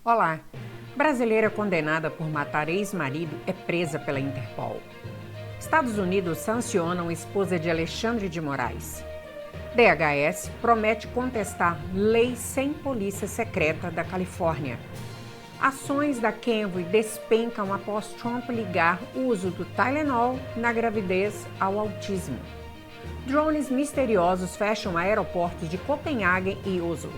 Olá! Brasileira condenada por matar ex-marido é presa pela Interpol. Estados Unidos sancionam esposa de Alexandre de Moraes. DHS promete contestar lei sem polícia secreta da Califórnia. Ações da Kenvue despencam após Trump ligar o uso do Tylenol na gravidez ao autismo. Drones misteriosos fecham aeroportos de Copenhague e Oslo.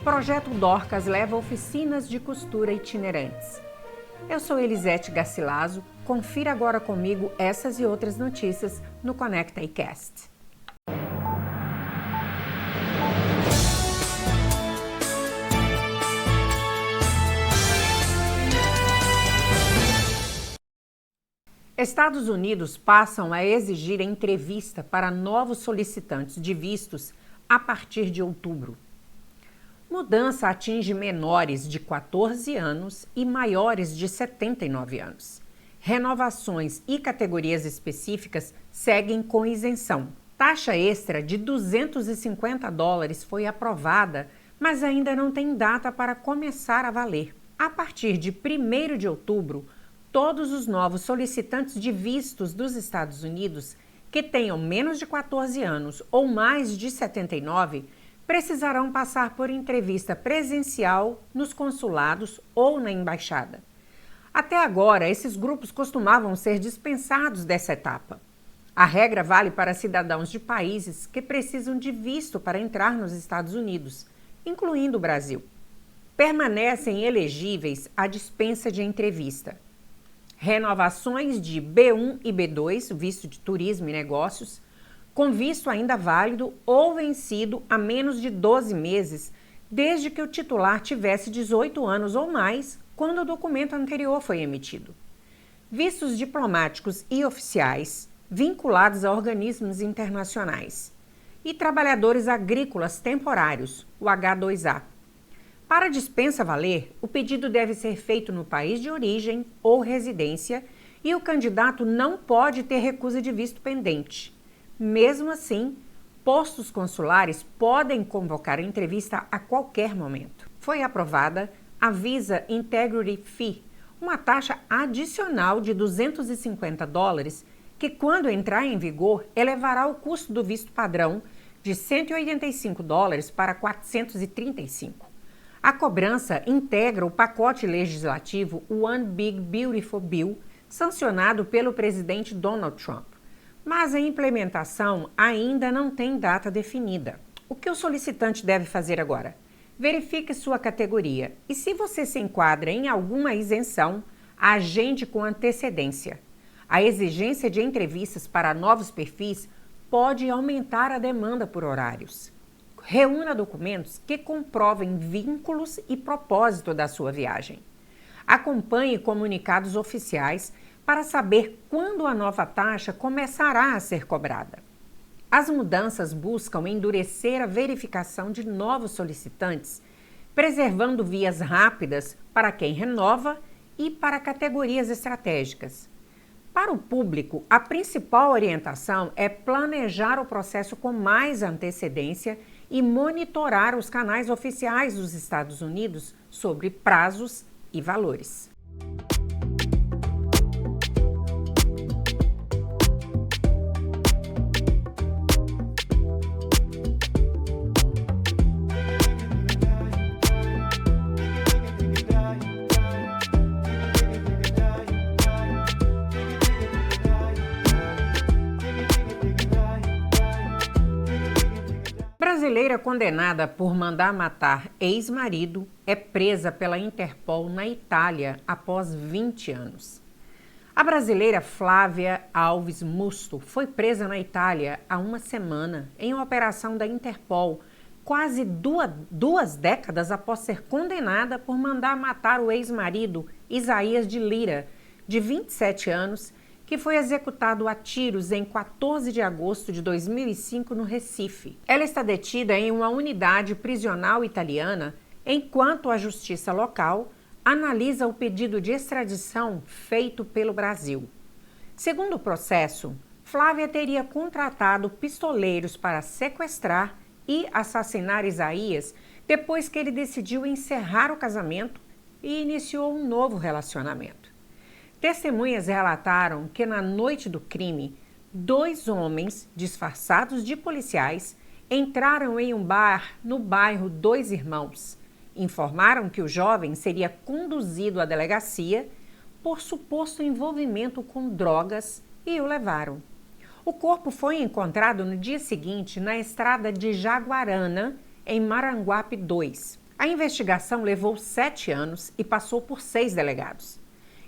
Projeto Dorcas leva oficinas de costura itinerantes. Eu sou Elisete Garcilaso. Confira agora comigo essas e outras notícias no Conecta iCast. Estados Unidos passam a exigir entrevista para novos solicitantes de vistos a partir de outubro. Mudança atinge menores de 14 anos e maiores de 79 anos. Renovações e categorias específicas seguem com isenção. Taxa extra de $250 foi aprovada, mas ainda não tem data para começar a valer. A partir de 1º de outubro, todos os novos solicitantes de vistos dos Estados Unidos que tenham menos de 14 anos ou mais de 79 precisarão passar por entrevista presencial nos consulados ou na embaixada. Até agora, esses grupos costumavam ser dispensados dessa etapa. A regra vale para cidadãos de países que precisam de visto para entrar nos Estados Unidos, incluindo o Brasil. Permanecem elegíveis à dispensa de entrevista. Renovações de B1 e B2, visto de turismo e negócios, com visto ainda válido ou vencido há menos de 12 meses, desde que o titular tivesse 18 anos ou mais quando o documento anterior foi emitido. Vistos diplomáticos e oficiais vinculados a organismos internacionais. E trabalhadores agrícolas temporários, o H2A. Para a dispensa valer, o pedido deve ser feito no país de origem ou residência e o candidato não pode ter recusa de visto pendente. Mesmo assim, postos consulares podem convocar entrevista a qualquer momento. Foi aprovada a Visa Integrity Fee, uma taxa adicional de $250 que, quando entrar em vigor, elevará o custo do visto padrão de $185 para $435. A cobrança integra o pacote legislativo One Big Beautiful Bill, sancionado pelo presidente Donald Trump. Mas a implementação ainda não tem data definida. O que o solicitante deve fazer agora? Verifique sua categoria e, se você se enquadra em alguma isenção, agende com antecedência. A exigência de entrevistas para novos perfis pode aumentar a demanda por horários. Reúna documentos que comprovem vínculos e propósito da sua viagem. Acompanhe comunicados oficiais para saber quando a nova taxa começará a ser cobrada. As mudanças buscam endurecer a verificação de novos solicitantes, preservando vias rápidas para quem renova e para categorias estratégicas. Para o público, a principal orientação é planejar o processo com mais antecedência e monitorar os canais oficiais dos Estados Unidos sobre prazos e valores. Brasileira condenada por mandar matar ex-marido é presa pela Interpol na Itália após 20 anos. A brasileira Flávia Alves Musto foi presa na Itália há uma semana em uma operação da Interpol, quase duas décadas após ser condenada por mandar matar o ex-marido Isaías de Lira, de 27 anos, que foi executado a tiros em 14 de agosto de 2005 no Recife. Ela está detida em uma unidade prisional italiana, enquanto a justiça local analisa o pedido de extradição feito pelo Brasil. Segundo o processo, Flávia teria contratado pistoleiros para sequestrar e assassinar Isaías depois que ele decidiu encerrar o casamento e iniciou um novo relacionamento. Testemunhas relataram que na noite do crime, 2 homens disfarçados de policiais entraram em um bar no bairro Dois Irmãos. Informaram que o jovem seria conduzido à delegacia por suposto envolvimento com drogas e o levaram. O corpo foi encontrado no dia seguinte na estrada de Jaguarana, em Maranguape 2. A investigação levou 7 anos e passou por 6 delegados.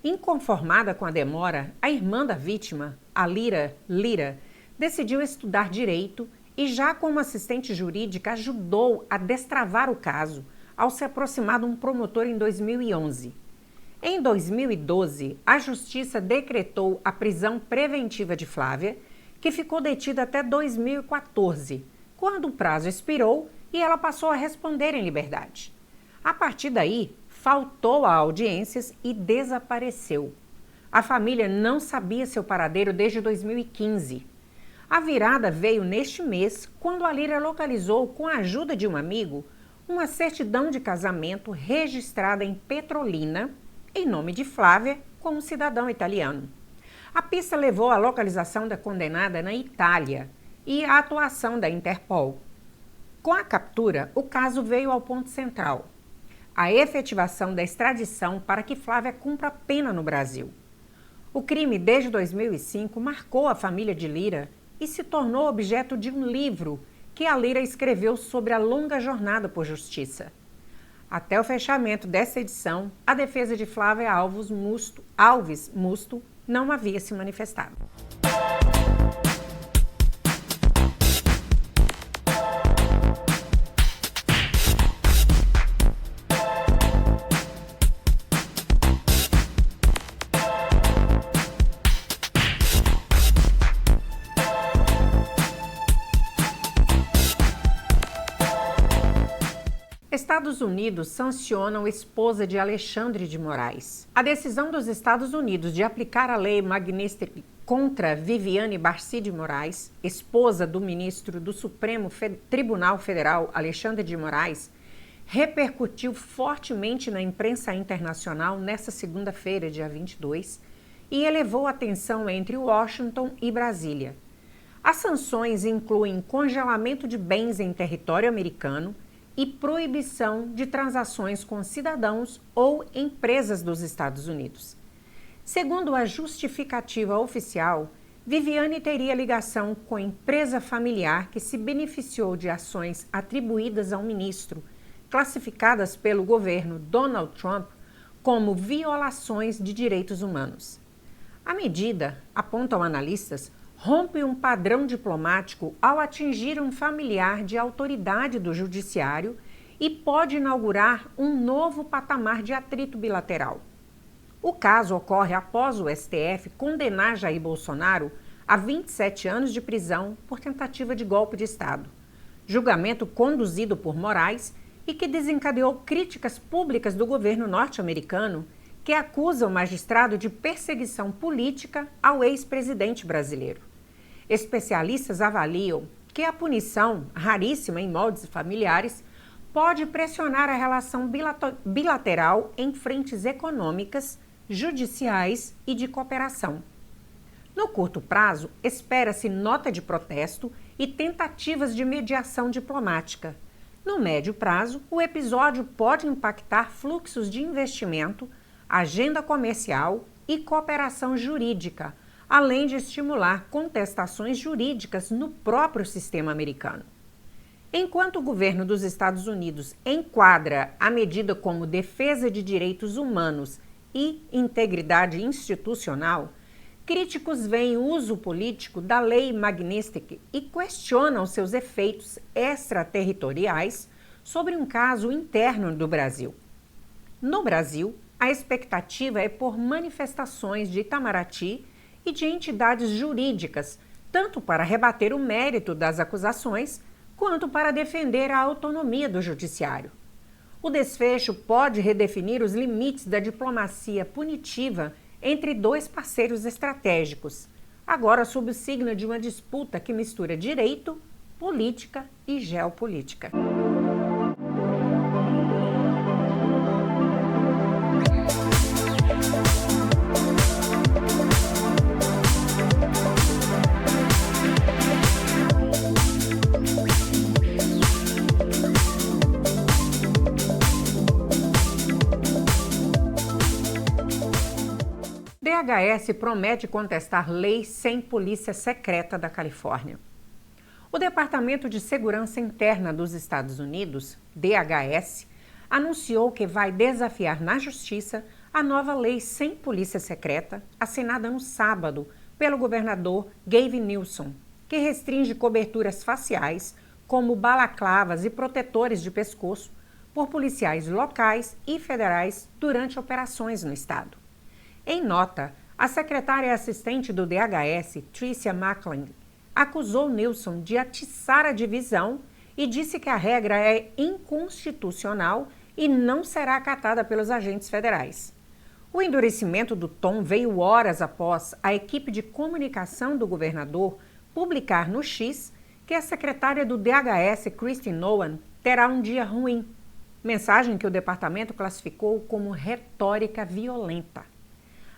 Inconformada com a demora, a irmã da vítima, a Lira, decidiu estudar direito e, já como assistente jurídica, ajudou a destravar o caso ao se aproximar de um promotor em 2011. Em 2012, a Justiça decretou a prisão preventiva de Flávia, que ficou detida até 2014, quando o prazo expirou e ela passou a responder em liberdade. A partir daí, faltou a audiências e desapareceu. A família não sabia seu paradeiro desde 2015. A virada veio neste mês, quando a Lira localizou, com a ajuda de um amigo, uma certidão de casamento registrada em Petrolina, em nome de Flávia, com um cidadão italiano. A pista levou à localização da condenada na Itália e à atuação da Interpol. Com a captura, o caso veio ao ponto central: a efetivação da extradição para que Flávia cumpra a pena no Brasil. O crime, desde 2005, marcou a família de Lira e se tornou objeto de um livro que a Lira escreveu sobre a longa jornada por justiça. Até o fechamento dessa edição, a defesa de Flávia Alves Musto não havia se manifestado. Estados Unidos sancionam esposa de Alexandre de Moraes. A decisão dos Estados Unidos de aplicar a lei Magnitsky contra Viviane Barcy de Moraes, esposa do ministro do Supremo Tribunal Federal Alexandre de Moraes, repercutiu fortemente na imprensa internacional nesta segunda-feira, dia 22, e elevou a tensão entre Washington e Brasília. As sanções incluem congelamento de bens em território americano e proibição de transações com cidadãos ou empresas dos Estados Unidos. Segundo a justificativa oficial, Viviane teria ligação com empresa familiar que se beneficiou de ações atribuídas ao ministro, classificadas pelo governo Donald Trump como violações de direitos humanos. A medida, apontam analistas, rompe um padrão diplomático ao atingir um familiar de autoridade do judiciário e pode inaugurar um novo patamar de atrito bilateral. O caso ocorre após o STF condenar Jair Bolsonaro a 27 anos de prisão por tentativa de golpe de Estado, julgamento conduzido por Moraes e que desencadeou críticas públicas do governo norte-americano, que acusa o magistrado de perseguição política ao ex-presidente brasileiro. Especialistas avaliam que a punição, raríssima em moldes familiares, pode pressionar a relação bilateral em frentes econômicas, judiciais e de cooperação. No curto prazo, espera-se nota de protesto e tentativas de mediação diplomática. No médio prazo, o episódio pode impactar fluxos de investimento, agenda comercial e cooperação jurídica, além de estimular contestações jurídicas no próprio sistema americano. Enquanto o governo dos Estados Unidos enquadra a medida como defesa de direitos humanos e integridade institucional, críticos veem o uso político da lei Magnitsky e questionam seus efeitos extraterritoriais sobre um caso interno do Brasil. No Brasil, a expectativa é por manifestações de Itamaraty e de entidades jurídicas, tanto para rebater o mérito das acusações, quanto para defender a autonomia do judiciário. O desfecho pode redefinir os limites da diplomacia punitiva entre 2 parceiros estratégicos, agora sob o signo de uma disputa que mistura direito, política e geopolítica. DHS promete contestar lei sem polícia secreta da Califórnia. O Departamento de Segurança Interna dos Estados Unidos, DHS, anunciou que vai desafiar na Justiça a nova lei sem polícia secreta, assinada no sábado pelo governador Gavin Newsom, que restringe coberturas faciais, como balaclavas e protetores de pescoço, por policiais locais e federais durante operações no estado. Em nota, a secretária assistente do DHS, Tricia McClellan, acusou Newsom de atiçar a divisão e disse que a regra é inconstitucional e não será acatada pelos agentes federais. O endurecimento do tom veio horas após a equipe de comunicação do governador publicar no X que a secretária do DHS, Kristi Noem, terá um dia ruim, mensagem que o departamento classificou como retórica violenta.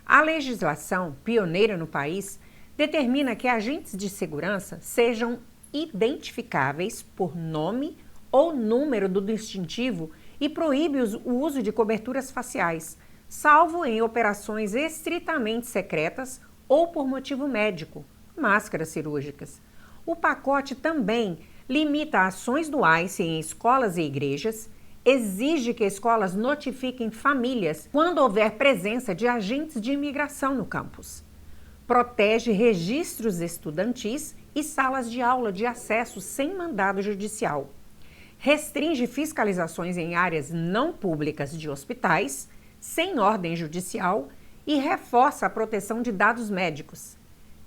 A legislação, pioneira no país, determina que agentes de segurança sejam identificáveis por nome ou número do distintivo e proíbe o uso de coberturas faciais, salvo em operações estritamente secretas ou por motivo médico, máscaras cirúrgicas. O pacote também limita ações do ICE em escolas e igrejas, exige que escolas notifiquem famílias quando houver presença de agentes de imigração no campus. Protege registros estudantis e salas de aula de acesso sem mandado judicial. Restringe fiscalizações em áreas não públicas de hospitais, sem ordem judicial, e reforça a proteção de dados médicos.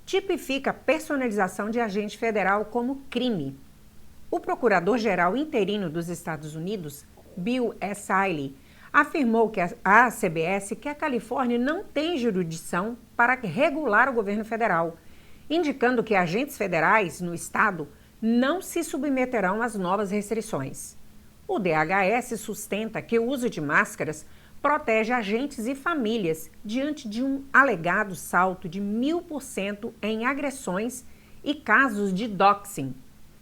Tipifica a personalização de agente federal como crime. O procurador-geral interino dos Estados Unidos, Bill S. Eiley, afirmou que a CBS que a Califórnia não tem jurisdição para regular o governo federal, indicando que agentes federais no estado não se submeterão às novas restrições. O DHS sustenta que o uso de máscaras protege agentes e famílias diante de um alegado salto de 1000% em agressões e casos de doxing,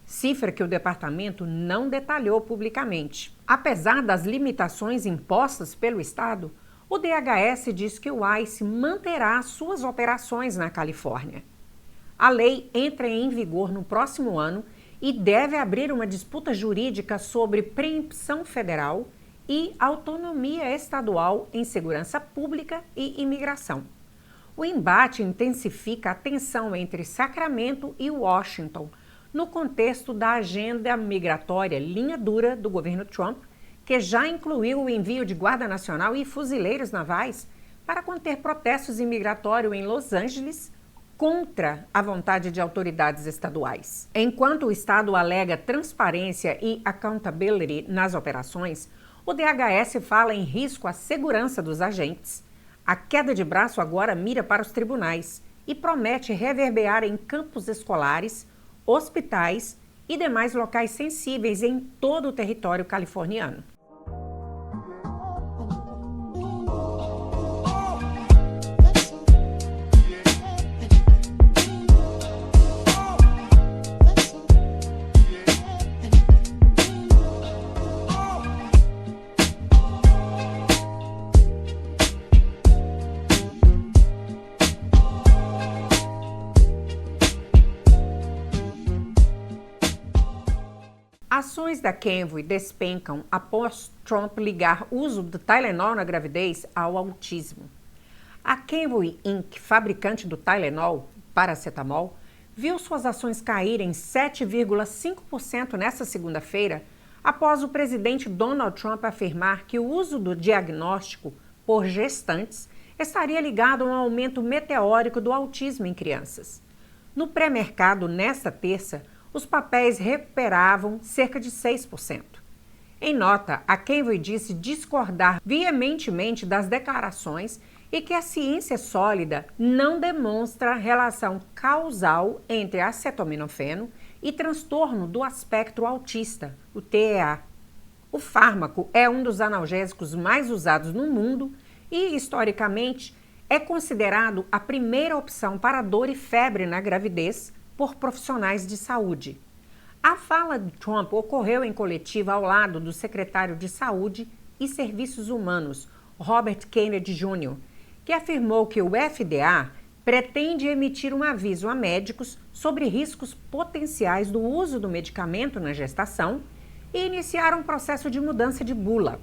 cifra que o departamento não detalhou publicamente. Apesar das limitações impostas pelo estado, o DHS diz que o ICE manterá suas operações na Califórnia. A lei entra em vigor no próximo ano e deve abrir uma disputa jurídica sobre preempção federal e autonomia estadual em segurança pública e imigração. O embate intensifica a tensão entre Sacramento e Washington, no contexto da agenda migratória linha dura do governo Trump, que já incluiu o envio de Guarda Nacional e fuzileiros navais para conter protestos imigratórios em Los Angeles contra a vontade de autoridades estaduais. Enquanto o estado alega transparência e accountability nas operações, o DHS fala em risco à segurança dos agentes. A queda de braço agora mira para os tribunais e promete reverberar em campos escolares, hospitais e demais locais sensíveis em todo o território californiano. Ações da Kenvue despencam após Trump ligar uso do Tylenol na gravidez ao autismo. A Kenvue Inc., fabricante do Tylenol, paracetamol, viu suas ações caírem 7,5% nesta segunda-feira, após o presidente Donald Trump afirmar que o uso do diagnóstico por gestantes estaria ligado a um aumento meteórico do autismo em crianças. No pré-mercado, nesta terça, os papéis recuperavam cerca de 6%. Em nota, a Kenvue disse discordar veementemente das declarações e que a ciência sólida não demonstra relação causal entre acetaminofeno e transtorno do espectro autista, o TEA. O fármaco é um dos analgésicos mais usados no mundo e, historicamente, é considerado a primeira opção para dor e febre na gravidez por profissionais de saúde. A fala de Trump ocorreu em coletiva ao lado do secretário de Saúde e Serviços Humanos, Robert Kennedy Jr., que afirmou que o FDA pretende emitir um aviso a médicos sobre riscos potenciais do uso do medicamento na gestação e iniciar um processo de mudança de bula.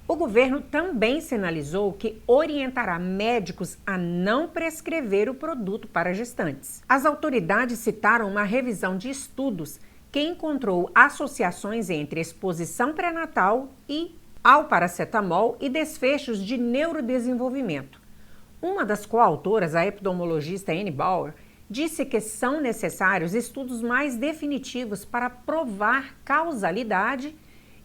O governo também sinalizou que orientará médicos a não prescrever o produto para gestantes. As autoridades citaram uma revisão de estudos que encontrou associações entre exposição pré-natal ao paracetamol e desfechos de neurodesenvolvimento. Uma das coautoras, a epidemiologista Anne Bauer, disse que são necessários estudos mais definitivos para provar causalidade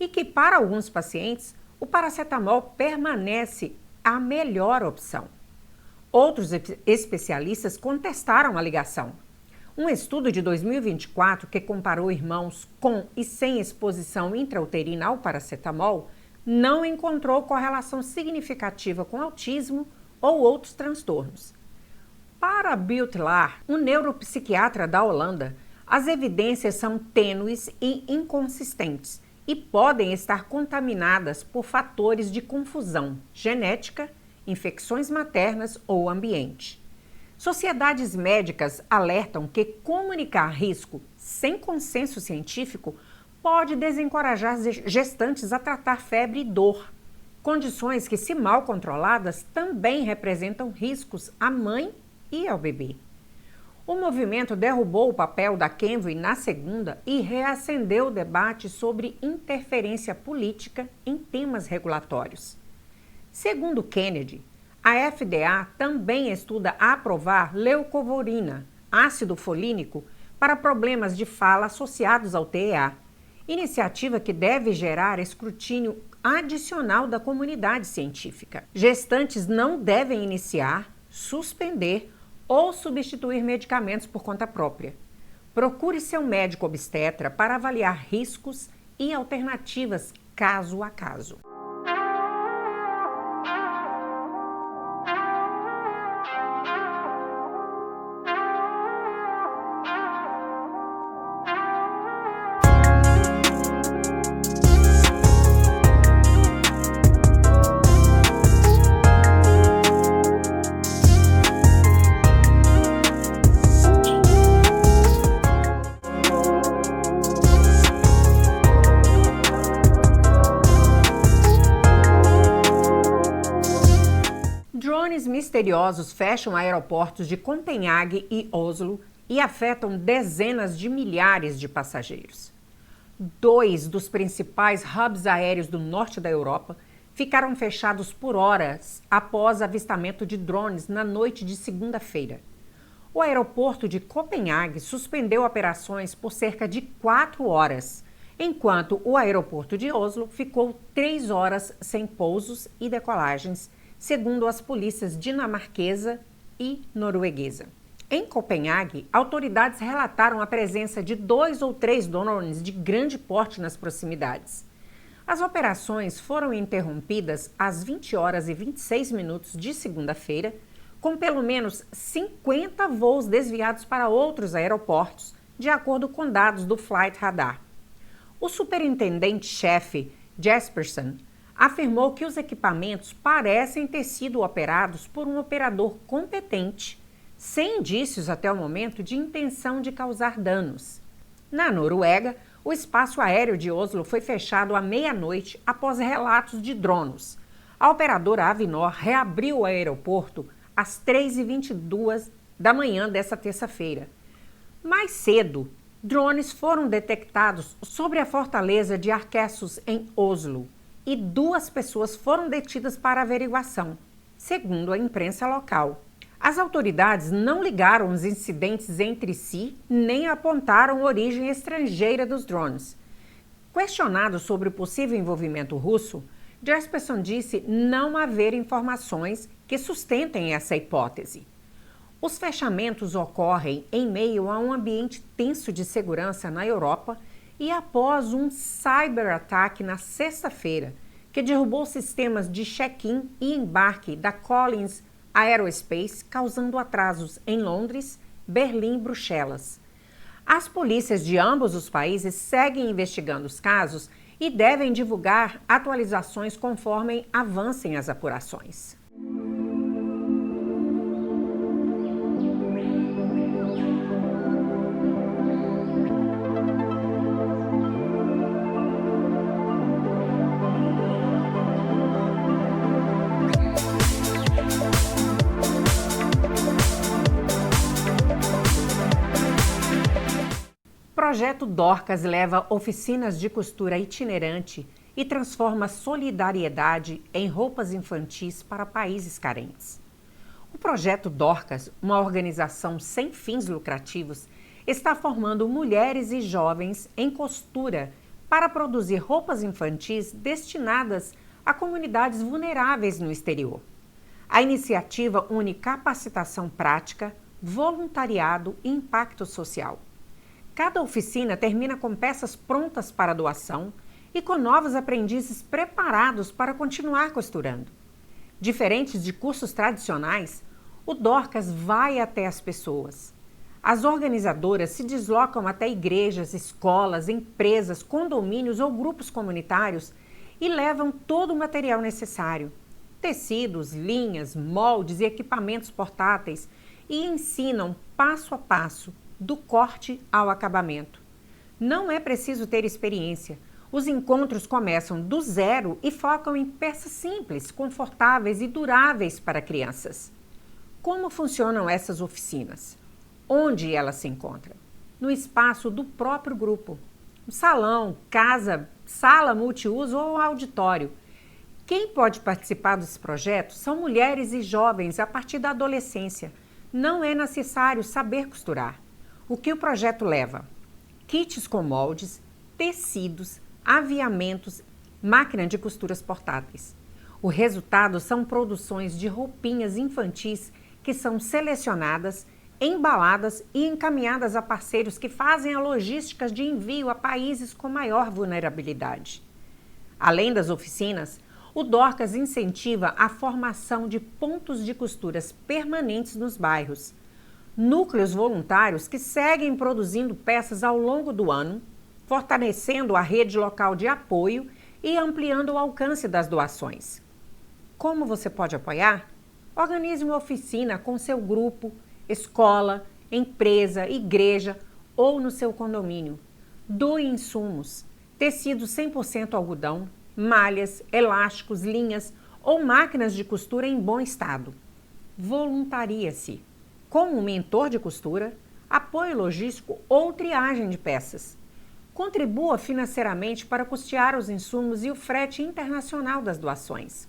e que, para alguns pacientes, o paracetamol permanece a melhor opção. Outros especialistas contestaram a ligação. Um estudo de 2024 que comparou irmãos com e sem exposição intrauterina ao paracetamol não encontrou correlação significativa com autismo ou outros transtornos. Para Butelaar, um neuropsiquiatra da Holanda, as evidências são tênues e inconsistentes e podem estar contaminadas por fatores de confusão genética, infecções maternas ou ambiente. Sociedades médicas alertam que comunicar risco sem consenso científico pode desencorajar gestantes a tratar febre e dor, condições que, se mal controladas, também representam riscos à mãe e ao bebê. O movimento derrubou o papel da Kenvue na segunda e reacendeu o debate sobre interferência política em temas regulatórios. Segundo Kennedy, a FDA também estuda aprovar leucovorina, ácido folínico, para problemas de fala associados ao TEA, iniciativa que deve gerar escrutínio adicional da comunidade científica. Gestantes não devem iniciar, suspender ou substituir medicamentos por conta própria. Procure seu médico obstetra para avaliar riscos e alternativas caso a caso. Drones misteriosos fecham aeroportos de Copenhague e Oslo e afetam dezenas de milhares de passageiros. 2 dos principais hubs aéreos do norte da Europa ficaram fechados por horas após avistamento de drones na noite de segunda-feira. O aeroporto de Copenhague suspendeu operações por cerca de 4 horas, enquanto o aeroporto de Oslo ficou 3 horas sem pousos e decolagens, segundo as polícias dinamarquesa e norueguesa. Em Copenhague, autoridades relataram a presença de 2 ou 3 drones de grande porte nas proximidades. As operações foram interrompidas às 20 horas e 26 minutos de segunda-feira, com pelo menos 50 voos desviados para outros aeroportos, de acordo com dados do Flight Radar. O superintendente-chefe, Jespersen, afirmou que os equipamentos parecem ter sido operados por um operador competente, sem indícios até o momento de intenção de causar danos. Na Noruega, o espaço aéreo de Oslo foi fechado à meia-noite após relatos de drones. A operadora Avinor reabriu o aeroporto às 3h22 da manhã desta terça-feira. Mais cedo, drones foram detectados sobre a fortaleza de Arquessos, em Oslo, e 2 pessoas foram detidas para averiguação, segundo a imprensa local. As autoridades não ligaram os incidentes entre si, nem apontaram origem estrangeira dos drones. Questionado sobre o possível envolvimento russo, Jespersen disse não haver informações que sustentem essa hipótese. Os fechamentos ocorrem em meio a um ambiente tenso de segurança na Europa e após um cyberataque na sexta-feira, que derrubou sistemas de check-in e embarque da Collins Aerospace, causando atrasos em Londres, Berlim e Bruxelas. As polícias de ambos os países seguem investigando os casos e devem divulgar atualizações conforme avancem as apurações. projeto Dorcas leva oficinas de costura itinerante e transforma solidariedade em roupas infantis para países carentes. O projeto Dorcas, uma organização sem fins lucrativos, está formando mulheres e jovens em costura para produzir roupas infantis destinadas a comunidades vulneráveis no exterior. A iniciativa une capacitação prática, voluntariado e impacto social. Cada oficina termina com peças prontas para doação e com novos aprendizes preparados para continuar costurando. Diferentes de cursos tradicionais, o Dorcas vai até as pessoas. As organizadoras se deslocam até igrejas, escolas, empresas, condomínios ou grupos comunitários e levam todo o material necessário: tecidos, linhas, moldes e equipamentos portáteis, e ensinam passo a passo, do corte ao acabamento. Não é preciso ter experiência. Os encontros começam do zero e focam em peças simples, confortáveis e duráveis para crianças. Como funcionam essas oficinas? Onde elas se encontram? No espaço do próprio grupo. Um salão, casa, sala multiuso ou auditório. Quem pode participar desse projeto são mulheres e jovens a partir da adolescência. Não é necessário saber costurar. O que o projeto leva? Kits com moldes, tecidos, aviamentos, máquina de costuras portáteis. O resultado são produções de roupinhas infantis que são selecionadas, embaladas e encaminhadas a parceiros que fazem a logística de envio a países com maior vulnerabilidade. Além das oficinas, o Dorcas incentiva a formação de pontos de costuras permanentes nos bairros, núcleos voluntários que seguem produzindo peças ao longo do ano, fortalecendo a rede local de apoio e ampliando o alcance das doações. Como você pode apoiar? Organize uma oficina com seu grupo, escola, empresa, igreja ou no seu condomínio. Doe insumos, tecidos 100% algodão, malhas, elásticos, linhas ou máquinas de costura em bom estado. Voluntarie-se como um mentor de costura, apoio logístico ou triagem de peças. Contribua financeiramente para custear os insumos e o frete internacional das doações.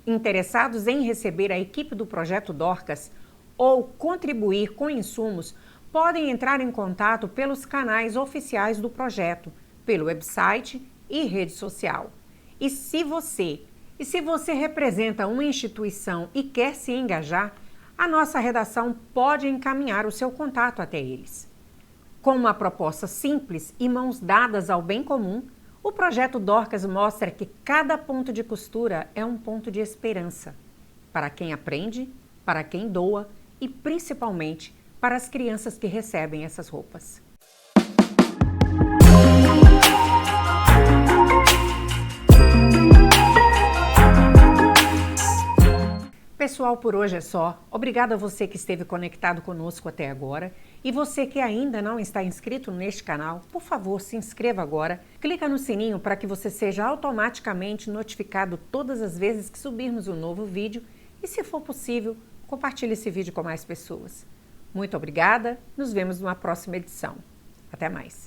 Interessados em receber a equipe do Projeto Dorcas ou contribuir com insumos, podem entrar em contato pelos canais oficiais do projeto, pelo website e rede social. E se você representa uma instituição e quer se engajar, a nossa redação pode encaminhar o seu contato até eles. Com uma proposta simples e mãos dadas ao bem comum, o Projeto Dorcas mostra que cada ponto de costura é um ponto de esperança para quem aprende, para quem doa e principalmente para as crianças que recebem essas roupas. Pessoal, por hoje é só. Obrigada a você que esteve conectado conosco até agora. E você que ainda não está inscrito neste canal, por favor, se inscreva agora. Clica no sininho para que você seja automaticamente notificado todas as vezes que subirmos um novo vídeo. E se for possível, compartilhe esse vídeo com mais pessoas. Muito obrigada. Nos vemos numa próxima edição. Até mais.